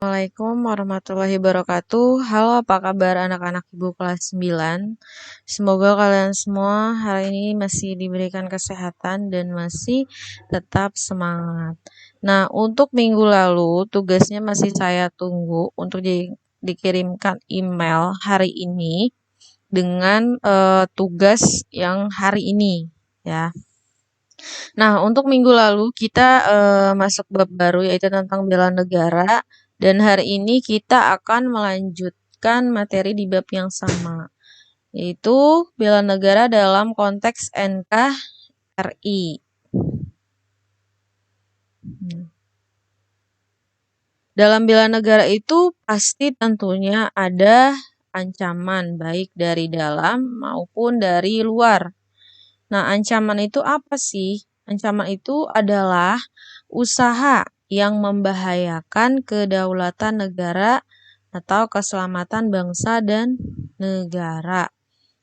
Assalamualaikum warahmatullahi wabarakatuh. Halo, apa kabar anak-anak Ibu kelas 9? Semoga kalian semua hari ini masih diberikan kesehatan dan masih tetap semangat. Nah, untuk minggu lalu tugasnya masih saya tunggu untuk dikirimkan email hari ini dengan tugas yang hari ini ya. Nah, untuk minggu lalu kita masuk bab baru yaitu tentang bela negara dan hari ini kita akan melanjutkan materi di bab yang sama yaitu bela negara dalam konteks NKRI. Dalam bela negara itu pasti tentunya ada ancaman baik dari dalam maupun dari luar. Nah, ancaman itu apa sih? Ancaman itu adalah usaha yang membahayakan kedaulatan negara atau keselamatan bangsa dan negara.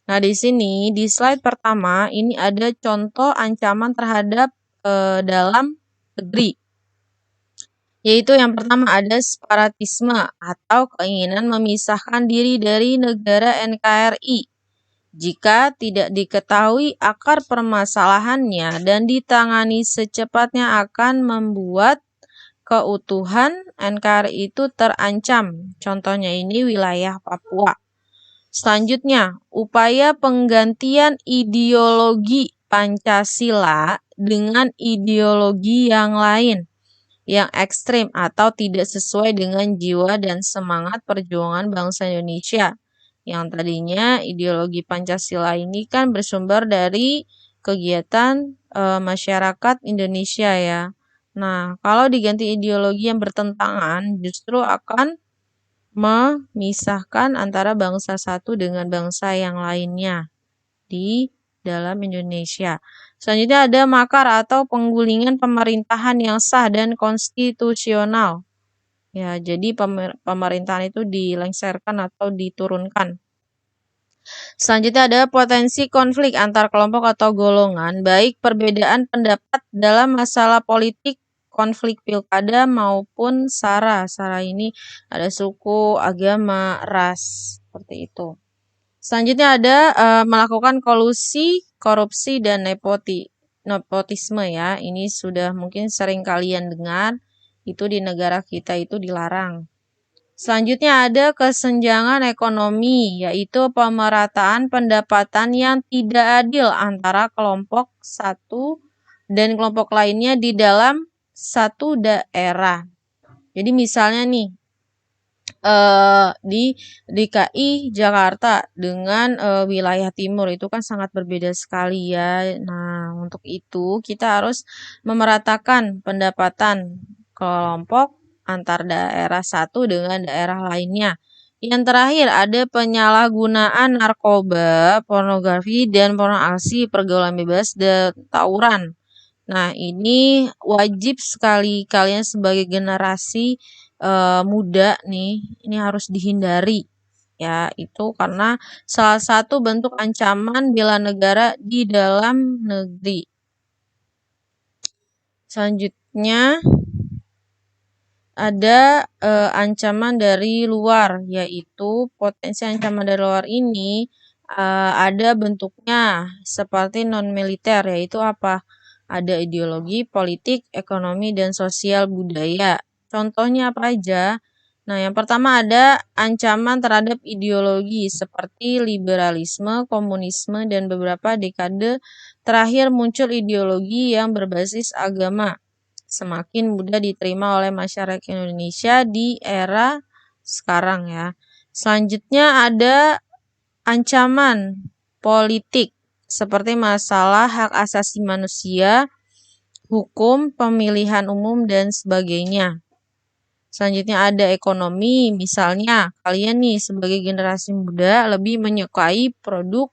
Nah, di sini di slide pertama ini ada contoh ancaman terhadap dalam negeri. Yaitu yang pertama ada separatisme atau keinginan memisahkan diri dari negara NKRI. Jika tidak diketahui akar permasalahannya dan ditangani secepatnya akan membuat keutuhan NKRI itu terancam. Contohnya ini wilayah Papua. Selanjutnya, upaya penggantian ideologi Pancasila dengan ideologi yang lain yang ekstrim atau tidak sesuai dengan jiwa dan semangat perjuangan bangsa Indonesia. Yang tadinya ideologi Pancasila ini kan bersumber dari kegiatan masyarakat Indonesia ya. Nah, kalau diganti ideologi yang bertentangan justru akan memisahkan antara bangsa satu dengan bangsa yang lainnya di dalam Indonesia. Selanjutnya ada makar atau penggulingan pemerintahan yang sah dan konstitusional. Ya, jadi pemerintahan itu dilengsarkan atau diturunkan. Selanjutnya ada potensi konflik antar kelompok atau golongan, baik perbedaan pendapat dalam masalah politik, konflik pilkada maupun SARA. SARA ini ada suku, agama, ras, seperti itu. Selanjutnya ada melakukan kolusi, korupsi, dan nepotisme ya. Ini sudah mungkin sering kalian dengar, itu di negara kita itu dilarang. Selanjutnya ada kesenjangan ekonomi, yaitu pemerataan pendapatan yang tidak adil antara kelompok satu dan kelompok lainnya di dalam satu daerah. Jadi misalnya nih, di DKI Jakarta dengan wilayah timur itu kan sangat berbeda sekali ya. Nah, untuk itu kita harus memeratakan pendapatan kelompok antar daerah satu dengan daerah lainnya. Yang terakhir ada penyalahgunaan narkoba, pornografi, dan pornografi, pergaulan bebas, dan tawuran. Nah, ini wajib sekali kalian sebagai generasi muda nih, ini harus dihindari ya, itu karena salah satu bentuk ancaman bela negara di dalam negeri. Selanjutnya ada ancaman dari luar, yaitu potensi ancaman dari luar ini ada bentuknya seperti non-militer, yaitu apa? Ada ideologi, politik, ekonomi, dan sosial budaya. Contohnya apa aja? Nah, yang pertama ada ancaman terhadap ideologi seperti liberalisme, komunisme, dan beberapa dekade terakhir muncul ideologi yang berbasis agama. Semakin mudah diterima oleh masyarakat Indonesia di era sekarang ya. Selanjutnya ada ancaman politik seperti masalah hak asasi manusia, hukum, pemilihan umum, dan sebagainya. Selanjutnya ada ekonomi, misalnya kalian nih sebagai generasi muda lebih menyukai produk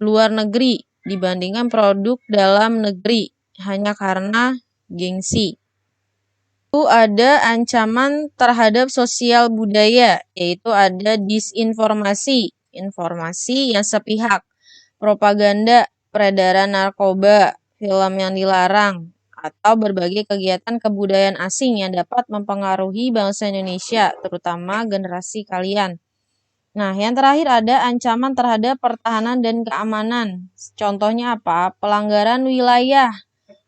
luar negeri dibandingkan produk dalam negeri hanya karena gengsi. Itu ada ancaman terhadap sosial budaya, yaitu ada disinformasi, informasi yang sepihak, propaganda, peredaran narkoba, film yang dilarang, atau berbagai kegiatan kebudayaan asing yang dapat mempengaruhi bangsa Indonesia, terutama generasi kalian. Nah, yang terakhir ada ancaman terhadap pertahanan dan keamanan. Contohnya apa? Pelanggaran wilayah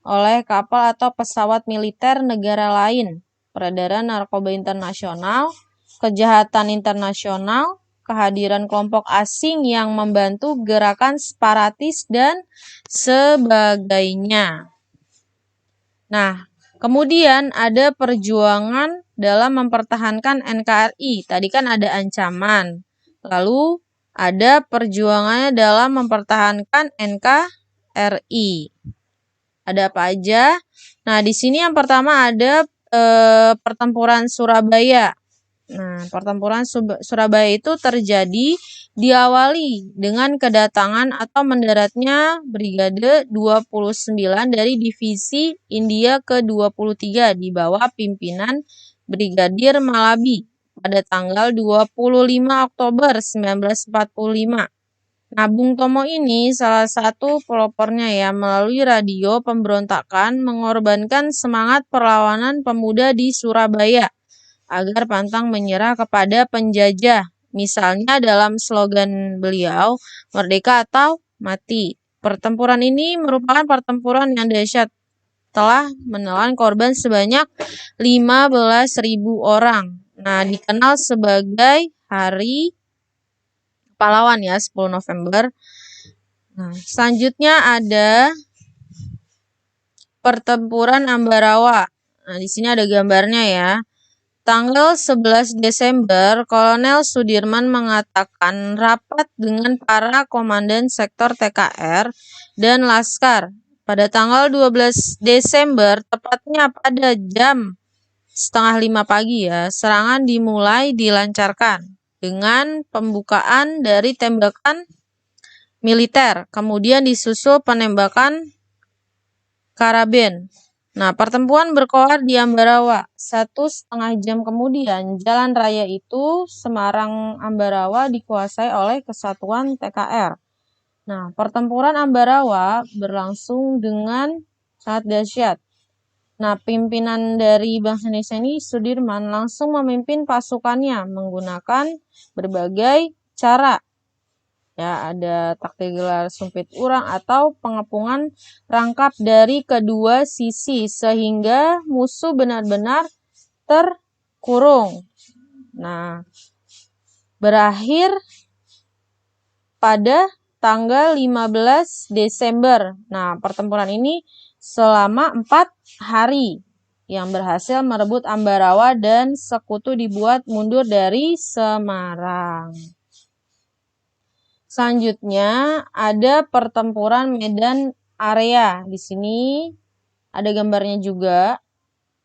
oleh kapal atau pesawat militer negara lain, peredaran narkoba internasional, kejahatan internasional, kehadiran kelompok asing yang membantu gerakan separatis, dan sebagainya. Nah, kemudian ada perjuangan dalam mempertahankan NKRI. Tadi kan ada ancaman. Lalu ada perjuangannya dalam mempertahankan NKRI. Ada apa aja? Nah, di sini yang pertama ada pertempuran Surabaya. Nah, pertempuran Surabaya itu terjadi diawali dengan kedatangan atau mendaratnya Brigade 29 dari Divisi India ke-23 di bawah pimpinan Brigadir Malabi pada tanggal 25 Oktober 1945. Nah, Bung Tomo ini salah satu pelopornya ya, melalui radio pemberontakan mengorbankan semangat perlawanan pemuda di Surabaya agar pantang menyerah kepada penjajah. Misalnya dalam slogan beliau, merdeka atau mati. Pertempuran ini merupakan pertempuran yang dahsyat, telah menelan korban sebanyak 15.000 orang. Nah, dikenal sebagai Hari Pahlawan ya, 10 November. Nah, selanjutnya ada pertempuran Ambarawa. Nah, di sini ada gambarnya ya. Tanggal 11 Desember, Kolonel Sudirman mengatakan rapat dengan para komandan sektor TKR dan Laskar. Pada tanggal 12 Desember, tepatnya pada jam 4:30 pagi ya, serangan dimulai dilancarkan dengan pembukaan dari tembakan militer, kemudian disusul penembakan karabin. Nah, pertempuran berkoar di Ambarawa. 1,5 jam kemudian, jalan raya itu Semarang-Ambarawa dikuasai oleh Kesatuan TKR. Nah, pertempuran Ambarawa berlangsung dengan sangat dahsyat. Nah, pimpinan dari bangsa Indonesia ini, Sudirman, langsung memimpin pasukannya menggunakan berbagai cara. Ya, ada taktik gelar sumpit urang atau pengepungan rangkap dari kedua sisi sehingga musuh benar-benar terkurung. Nah, berakhir pada tanggal 15 Desember. Nah, pertempuran ini selama 4 hari yang berhasil merebut Ambarawa dan sekutu dibuat mundur dari Semarang. Selanjutnya ada pertempuran Medan Area. Di sini ada gambarnya juga.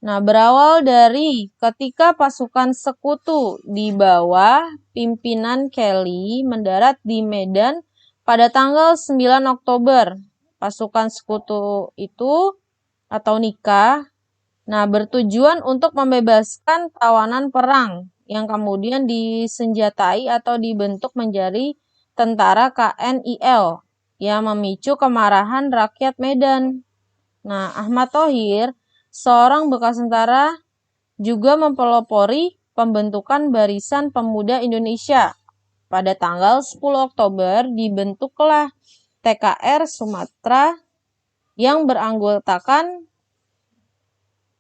Nah, berawal dari ketika pasukan sekutu di bawah pimpinan Kelly mendarat di Medan pada tanggal 9 Oktober. Pasukan sekutu itu atau NIKA, nah, bertujuan untuk membebaskan tawanan perang yang kemudian disenjatai atau dibentuk menjadi tentara KNIL yang memicu kemarahan rakyat Medan. Nah, Ahmad Thohir, seorang bekas tentara, juga mempelopori pembentukan Barisan Pemuda Indonesia. Pada tanggal 10 Oktober dibentuklah TKR Sumatera yang beranggotakan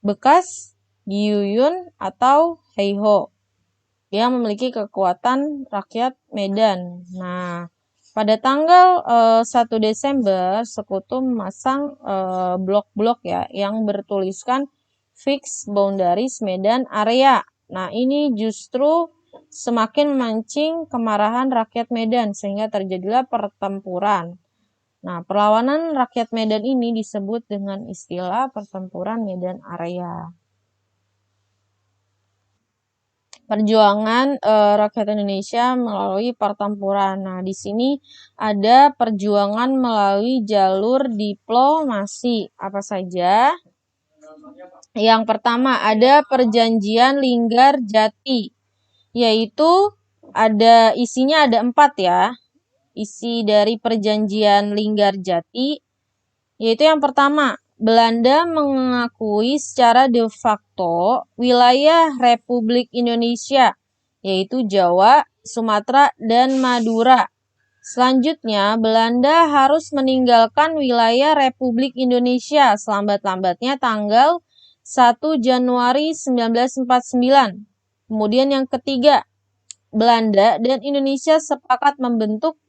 bekas Giyuyun atau Heiho yang memiliki kekuatan rakyat Medan. Nah, pada tanggal 1 Desember, sekutu memasang blok-blok ya yang bertuliskan Fixed Boundaries Medan Area. Nah, ini justru semakin memancing kemarahan rakyat Medan sehingga terjadilah pertempuran. Nah, perlawanan rakyat Medan ini disebut dengan istilah pertempuran Medan Area. Perjuangan rakyat Indonesia melalui pertempuran. Nah, di sini ada perjuangan melalui jalur diplomasi. Apa saja? Yang pertama ada Perjanjian Linggarjati, yaitu isinya ada 4 ya. Isi dari Perjanjian Linggarjati yaitu yang pertama, Belanda mengakui secara de facto wilayah Republik Indonesia, yaitu Jawa, Sumatera, dan Madura. Selanjutnya, Belanda harus meninggalkan wilayah Republik Indonesia selambat-lambatnya tanggal 1 Januari 1949. Kemudian yang ketiga, Belanda dan Indonesia sepakat membentuk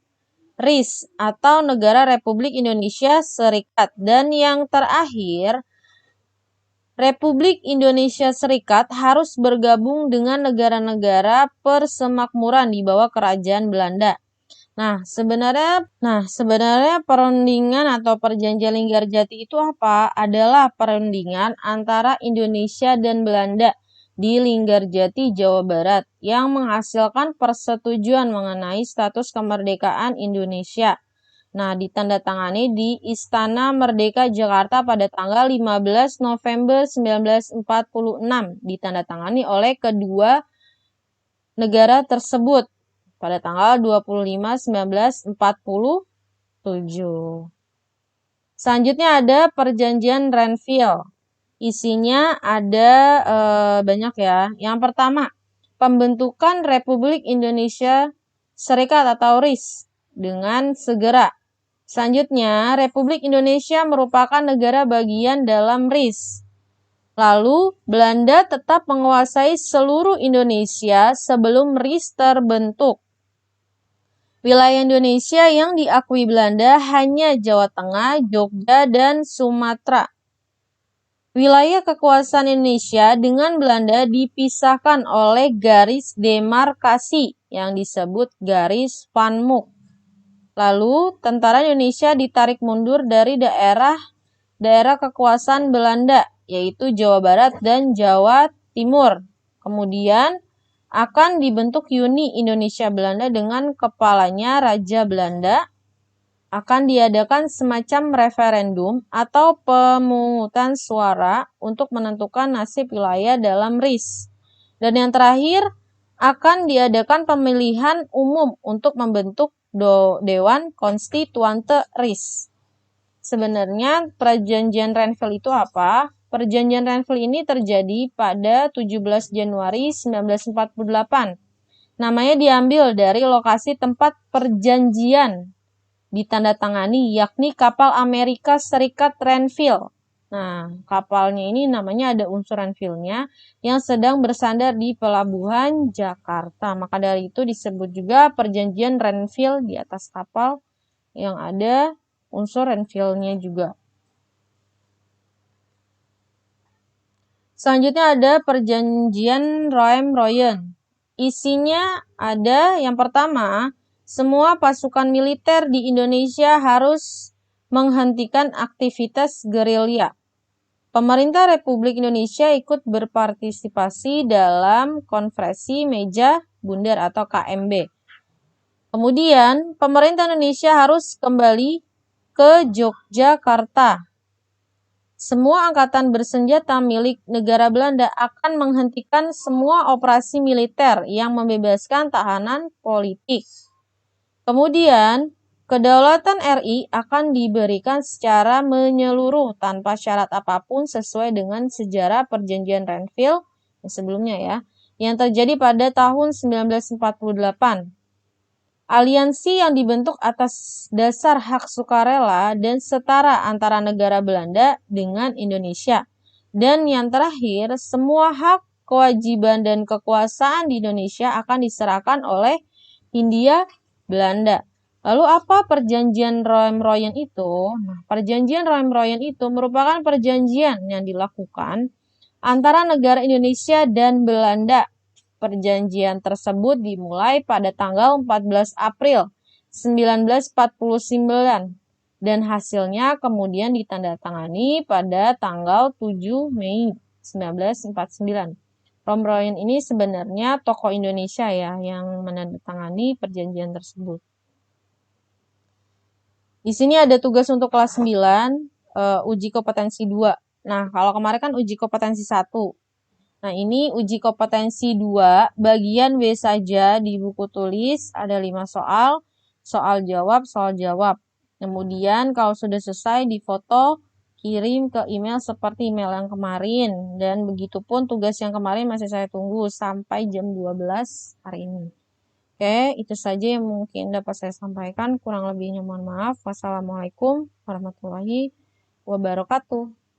RIS atau Negara Republik Indonesia Serikat. Dan yang terakhir, Republik Indonesia Serikat harus bergabung dengan negara-negara persemakmuran di bawah kerajaan Belanda. Nah, sebenarnya perundingan atau perjanjian Linggarjati itu apa? Adalah perundingan antara Indonesia dan Belanda di Linggarjati, Jawa Barat yang menghasilkan persetujuan mengenai status kemerdekaan Indonesia. Nah, ditandatangani di Istana Merdeka Jakarta pada tanggal 15 November 1946, ditandatangani oleh kedua negara tersebut pada tanggal 25/1947. Selanjutnya ada Perjanjian Renville. Isinya ada banyak ya. Yang pertama, pembentukan Republik Indonesia Serikat atau RIS dengan segera. Selanjutnya, Republik Indonesia merupakan negara bagian dalam RIS. Lalu, Belanda tetap menguasai seluruh Indonesia sebelum RIS terbentuk. Wilayah Indonesia yang diakui Belanda hanya Jawa Tengah, Jogja, dan Sumatera. Wilayah kekuasaan Indonesia dengan Belanda dipisahkan oleh garis demarkasi yang disebut garis Van Mook. Lalu, tentara Indonesia ditarik mundur dari daerah kekuasaan Belanda, yaitu Jawa Barat dan Jawa Timur. Kemudian, akan dibentuk Uni Indonesia Belanda dengan kepalanya Raja Belanda. Akan diadakan semacam referendum atau pemungutan suara untuk menentukan nasib wilayah dalam RIS. Dan yang terakhir, akan diadakan pemilihan umum untuk membentuk Dewan Konstituante RIS. Sebenarnya Perjanjian Renville itu apa? Perjanjian Renville ini terjadi pada 17 Januari 1948. Namanya diambil dari lokasi tempat perjanjian ditandatangani, yakni kapal Amerika Serikat Renville. Nah, kapalnya ini namanya ada unsur Renville-nya yang sedang bersandar di pelabuhan Jakarta. Maka dari itu disebut juga Perjanjian Renville di atas kapal yang ada unsur Renville-nya juga. Selanjutnya ada Perjanjian Roem-Royen. Isinya ada yang pertama, semua pasukan militer di Indonesia harus menghentikan aktivitas gerilya. Pemerintah Republik Indonesia ikut berpartisipasi dalam Konferensi Meja Bundar atau KMB. Kemudian, pemerintah Indonesia harus kembali ke Yogyakarta. Semua angkatan bersenjata milik negara Belanda akan menghentikan semua operasi militer yang membebaskan tahanan politik. Kemudian, kedaulatan RI akan diberikan secara menyeluruh tanpa syarat apapun sesuai dengan sejarah Perjanjian Renville yang sebelumnya ya, yang terjadi pada tahun 1948. Aliansi yang dibentuk atas dasar hak sukarela dan setara antara negara Belanda dengan Indonesia. Dan yang terakhir, semua hak, kewajiban, dan kekuasaan di Indonesia akan diserahkan oleh Hindia Belanda. Lalu apa Perjanjian Roem-Royen itu? Nah, Perjanjian Roem-Royen itu merupakan perjanjian yang dilakukan antara negara Indonesia dan Belanda. Perjanjian tersebut dimulai pada tanggal 14 April 1949 dan hasilnya kemudian ditandatangani pada tanggal 7 Mei 1949. Roem-Royen ini sebenarnya tokoh Indonesia ya yang menandatangani perjanjian tersebut. Di sini ada tugas untuk kelas 9, uji kompetensi 2. Nah, kalau kemarin kan uji kompetensi 1. Nah, ini uji kompetensi 2, bagian B saja di buku tulis, ada 5 soal, soal jawab. Kemudian kalau sudah selesai difoto, kirim ke email seperti email yang kemarin. Dan begitupun tugas yang kemarin masih saya tunggu sampai jam 12 hari ini. Oke, itu saja yang mungkin dapat saya sampaikan. Kurang lebihnya mohon maaf. Wassalamualaikum warahmatullahi wabarakatuh.